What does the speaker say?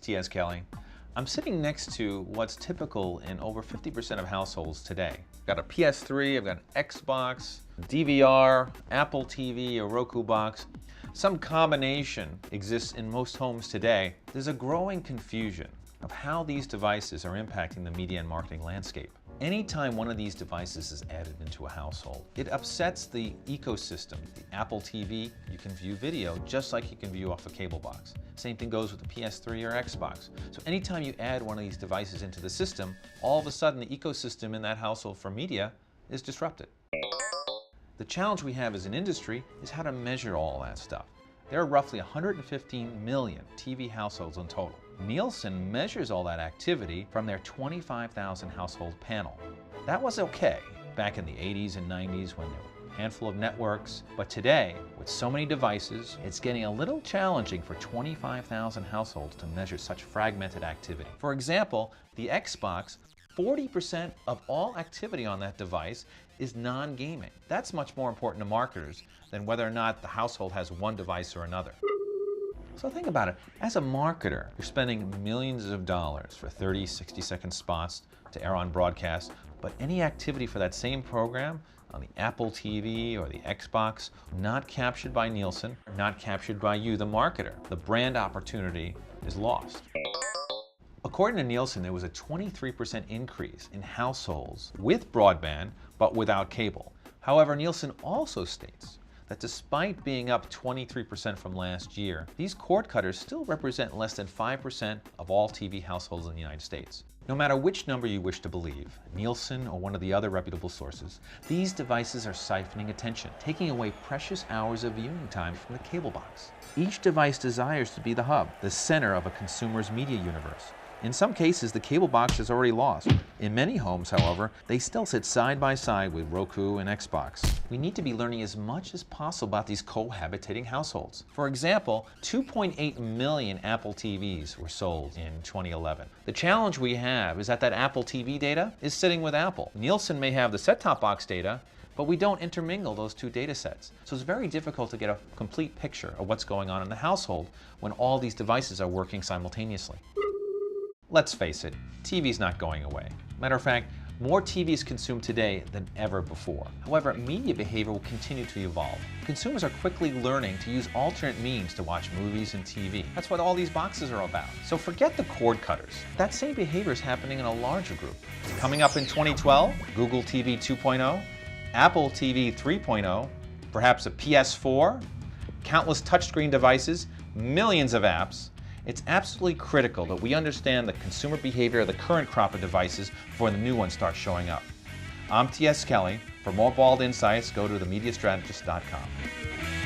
T.S. Kelly. I'm sitting next to what's typical in over 50% of households today. I've got a PS3, I've got an Xbox, DVR, Apple TV, a Roku box. Some combination exists in most homes today. There's a growing confusion of how these devices are impacting the media and marketing landscape. Anytime one of these devices is added into a household, it upsets the ecosystem. The Apple TV, you can view video just like you can view off a cable box. Same thing goes with the PS3 or Xbox. So anytime you add one of these devices into the system, all of a sudden the ecosystem in that household for media is disrupted. The challenge we have as an industry is how to measure all that stuff. There are roughly 115 million TV households in total. Nielsen measures all that activity from their 25,000 household panel. That was okay back in the 80s and 90s when there were a handful of networks, but today, with so many devices, it's getting a little challenging for 25,000 households to measure such fragmented activity. For example, the Xbox, 40% of all activity on that device is non-gaming. That's much more important to marketers than whether or not the household has one device or another. So think about it. As a marketer, you're spending millions of dollars for 30, 60-second spots to air on broadcast, but any activity for that same program on the Apple TV or the Xbox, not captured by Nielsen, not captured by you, the marketer. The brand opportunity is lost. According to Nielsen, there was a 23% increase in households with broadband, but without cable. However, Nielsen also states that despite being up 23% from last year, these cord cutters still represent less than 5% of all TV households in the United States. No matter which number you wish to believe, Nielsen or one of the other reputable sources, these devices are siphoning attention, taking away precious hours of viewing time from the cable box. Each device desires to be the hub, the center of a consumer's media universe. In some cases, the cable box is already lost. In many homes, however, they still sit side by side with Roku and Xbox. We need to be learning as much as possible about these cohabitating households. For example, 2.8 million Apple TVs were sold in 2011. The challenge we have is that Apple TV data is sitting with Apple. Nielsen may have the set-top box data, but we don't intermingle those two data sets. So it's very difficult to get a complete picture of what's going on in the household when all these devices are working simultaneously. Let's face it, TV's not going away. Matter of fact, more TV is consumed today than ever before. However, media behavior will continue to evolve. Consumers are quickly learning to use alternate means to watch movies and TV. That's what all these boxes are about. So forget the cord cutters. That same behavior is happening in a larger group. Coming up in 2012, Google TV 2.0, Apple TV 3.0, perhaps a PS4, countless touchscreen devices, millions of apps. It's absolutely critical that we understand the consumer behavior of the current crop of devices before the new ones start showing up. I'm T.S. Kelly. For more Bald Insights, go to themediastrategist.com.